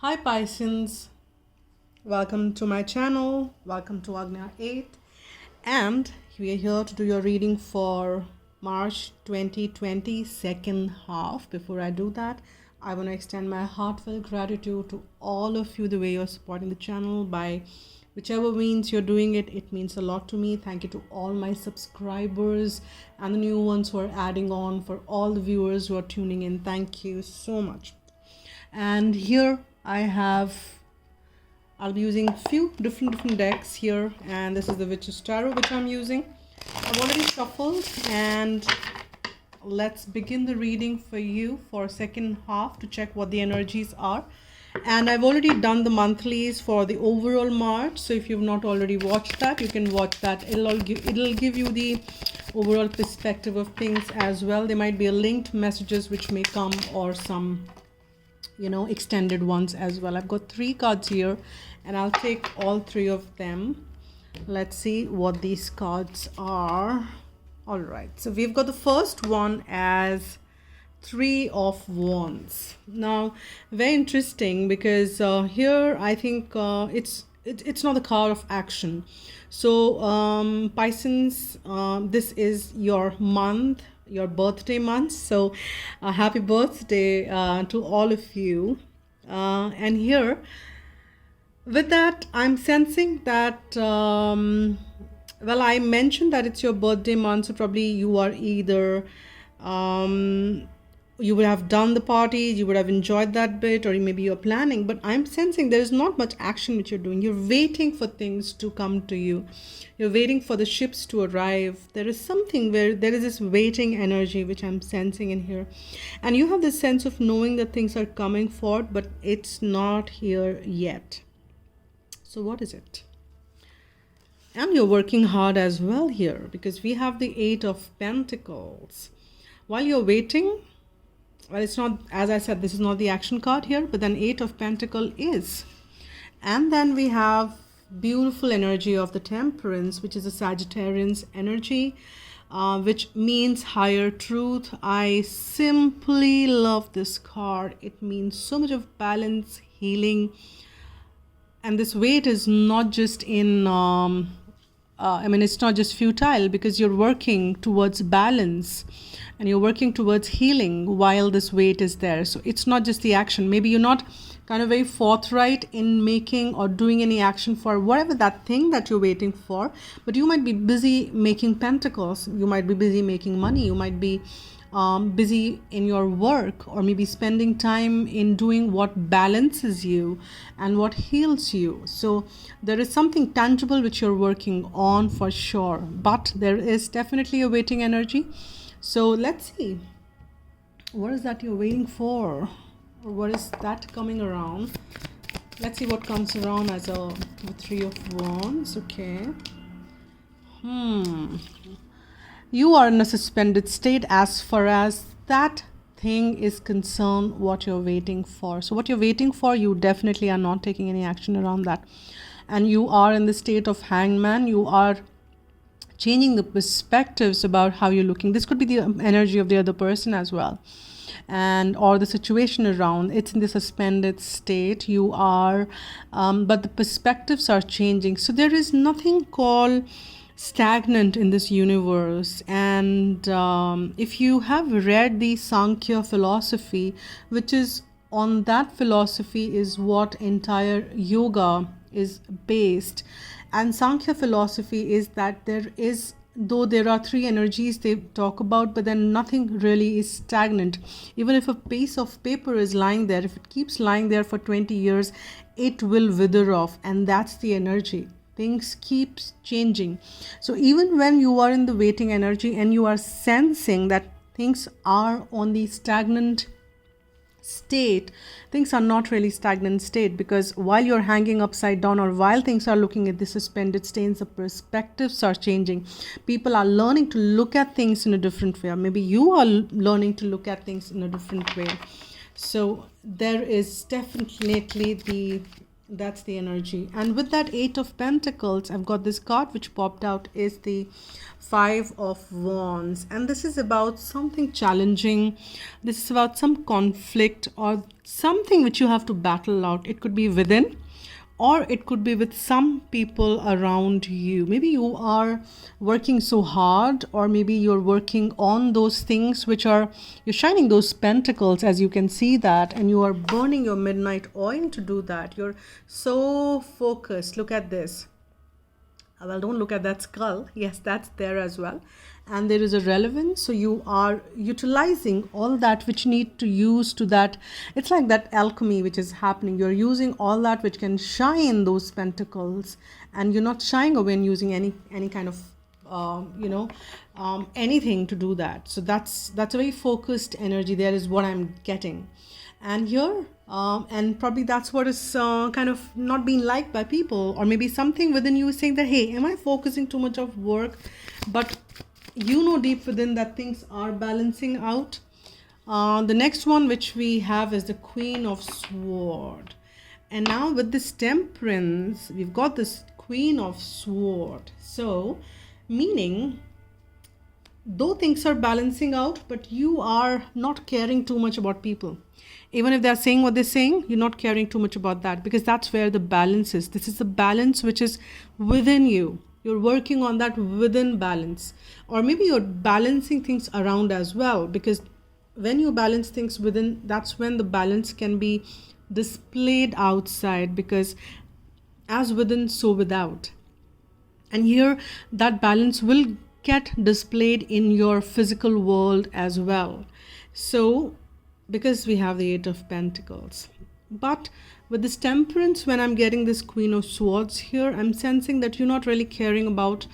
Hi Pisces, welcome to my channel, welcome to Agnya 8, and we are here to do your reading for March 2020 second half. Before I do that, I want to extend my heartfelt gratitude to all of you the way you're supporting the channel by whichever means you're doing it. It means a lot to me. Thank you to all my subscribers and the new ones who are adding on, for all the viewers who are tuning in. Thank you so much. And here I'll be using a few different decks here, and this is the Witch's Tarot which I'm using. I've already shuffled, and let's begin the reading for you for second half to check what the energies are. And I've already done the monthlies for the overall March, so if you've not already watched that, you can watch that. It'll give you the overall perspective of things as well. There might be a linked messages which may come, or some extended ones as well. I've got 3 cards here and I'll take all 3 of them. Let's see what these cards are. All right, so we've got the first one as 3 of Wands. Now, very interesting, because here I think it's not the card of action. So Pisces, this is your month, your birthday month, so happy birthday to all of you. And here with that, I'm sensing that well, I mentioned that it's your birthday month, so probably you are either you would have done the party, you would have enjoyed that bit, or maybe you're planning, but I'm sensing there's not much action which you're doing. You're waiting for things to come to you. You're waiting for the ships to arrive. There is something where there is this waiting energy which I'm sensing in here. And you have this sense of knowing that things are coming forward, but it's not here yet. So what is it? And you're working hard as well here, because we have the 8 of Pentacles. While you're waiting, well, it's not, as I said, this is not the action card here, but then 8 of Pentacles is. And then we have beautiful energy of the Temperance, which is a Sagittarian's energy, which means higher truth. I simply love this card. It means so much of balance, healing. And this weight is not just in, it's not just futile, because you're working towards balance and you're working towards healing while this weight is there. So it's not just the action. Maybe you're not kind of very forthright in making or doing any action for whatever that thing that you're waiting for, but you might be busy making pentacles. You might be busy making money. You might be busy in your work, or maybe spending time in doing what balances you and what heals you. So there is something tangible which you're working on for sure, but there is definitely a waiting energy. So let's see, what is that you're waiting for, or what is that coming around? Let's see what comes around as a 3 of Wands. Okay. You are in a suspended state as far as that thing is concerned, what you're waiting for. So what you're waiting for, you definitely are not taking any action around that. And you are in the state of Hangman. You are changing the perspectives about how you're looking. This could be the energy of the other person as well, and or the situation around. It's in the suspended state. You are, but the perspectives are changing. So there is nothing called stagnant in this universe. And if you have read the Sankhya philosophy, which is on that philosophy is what entire yoga is based. And Sankhya philosophy is that though there are 3 energies they talk about, but then nothing really is stagnant. Even if a piece of paper is lying there, if it keeps lying there for 20 years, it will wither off. And that's the energy. Things keep changing. So even when you are in the waiting energy and you are sensing that things are on the stagnant state, things are not really stagnant state, because while you're hanging upside down, or while things are looking at the suspended states, the perspectives are changing. People are learning to look at things in a different way, or maybe you are learning to look at things in a different way. So there is definitely the That's the energy. And with that Eight of Pentacles, I've got this card which popped out is the Five of Wands. And this is about something challenging. This is about some conflict or something which you have to battle out. It could be within, or it could be with some people around you. Maybe you are working so hard, or maybe you're working on those things which are, you're shining those pentacles, as you can see that, and you are burning your midnight oil to do that. You're so focused. Look at this. Well, don't look at that skull. Yes, that's there as well. And there is a relevance. So you are utilizing all that which need to use to that. It's like that alchemy which is happening. You're using all that which can shine those pentacles, and you're not shying away and using any kind of anything to do that. So that's a very focused energy. There is what I'm getting. And here and probably that's what is kind of not being liked by people, or maybe something within you is saying that, hey, am I focusing too much of work? But you know deep within that things are balancing out. The next one which we have is the Queen of Sword. And now with this Temperance, we've got this Queen of Sword. So meaning, though things are balancing out, but you are not caring too much about people. Even if they're saying what they're saying, you're not caring too much about that, because that's where the balance is. This is the balance which is within you. You're working on that within balance. Or maybe you're balancing things around as well, because when you balance things within, that's when the balance can be displayed outside, because as within, so without. And here that balance will get displayed in your physical world as well. So because we have the Eight of Pentacles. But with this Temperance, when I'm getting this Queen of Swords here, I'm sensing that you're not really caring about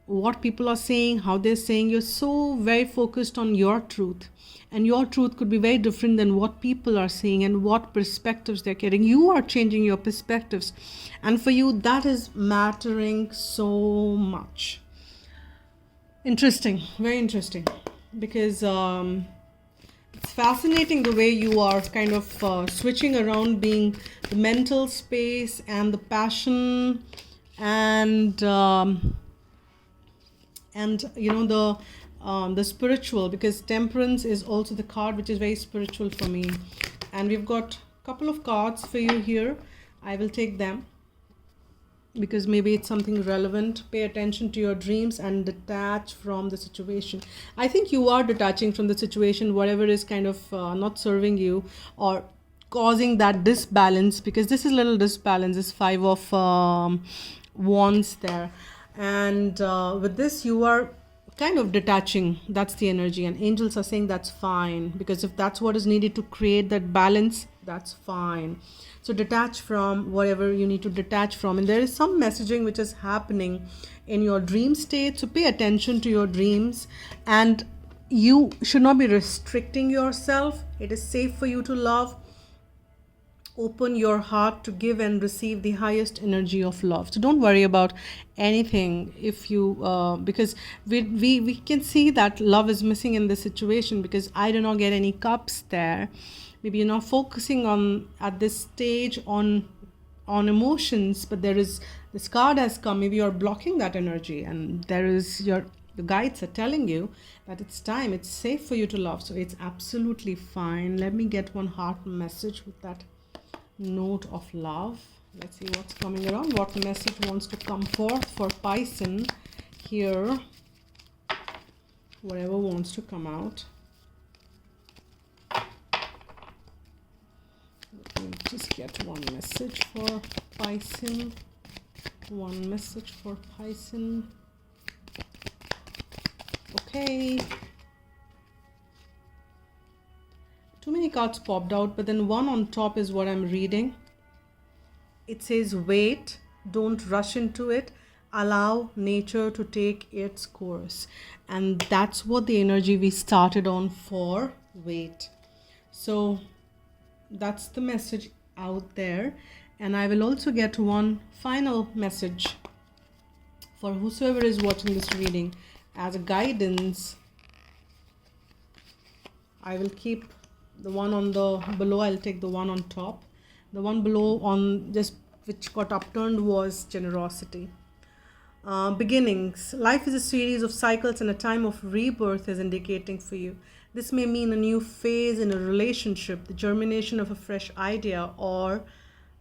what people are saying, how they're saying. You're so very focused on your truth. And your truth could be very different than what people are saying and what perspectives they're getting. You are changing your perspectives. And for you, that is mattering so much. Interesting, very interesting. Because it's fascinating the way you are kind of switching around, being the mental space and the passion and the spiritual, because Temperance is also the card which is very spiritual for me. And we've got a couple of cards for you here. I will take them because maybe it's something relevant. Pay attention to your dreams and detach from the situation. I think you are detaching from the situation, whatever is kind of not serving you or causing that disbalance, because this is a little disbalance, this Five of Wands there. And with this, you are kind of detaching. That's the energy. And angels are saying that's fine, because if that's what is needed to create that balance, that's fine. So detach from whatever you need to detach from. And there is some messaging which is happening in your dream state. So pay attention to your dreams, and you should not be restricting yourself. It is safe for you to love. Open your heart to give and receive the highest energy of love. So don't worry about anything if you because we can see that love is missing in this situation, because I do not get any cups there. Maybe you're not focusing on at this stage on emotions, but there is this card has come. Maybe you're blocking that energy, and there is the guides are telling you that it's time, it's safe for you to love. So it's absolutely fine. Let me get one heart message with that note of love. Let's see what's coming around, what message wants to come forth for Pisces here, whatever wants to come out. Let me just get one message for Pisces. One message for Pisces. Okay. Too many cards popped out, but then one on top is what I'm reading. It says, wait, don't rush into it. Allow nature to take its course. And that's what the energy we started on for, wait. So that's the message out there. And I will also get one final message for whosoever is watching this reading as a guidance. I will keep the one on the below. I'll take the one on top. The one below on, just which got upturned was generosity. Beginnings. Life is a series of cycles, and a time of rebirth is indicating for you. This may mean a new phase in a relationship, the germination of a fresh idea, or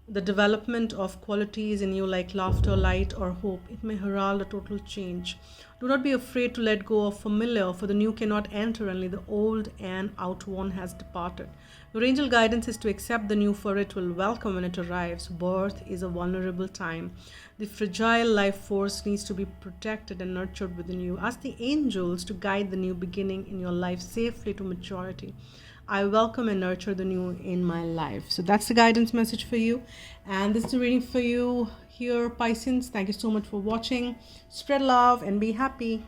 the development of qualities in you like laughter, light, or hope. It may herald a total change. Do not be afraid to let go of familiar, for the new cannot enter, only the old and outworn has departed. Your angel guidance is to accept the new, for it will welcome when it arrives. Birth is a vulnerable time. The fragile life force needs to be protected and nurtured within you. Ask the angels to guide the new beginning in your life safely to maturity. I welcome and nurture the new in my life. So that's the guidance message for you. And this is the reading for you here, Pisces. Thank you so much for watching. Spread love and be happy.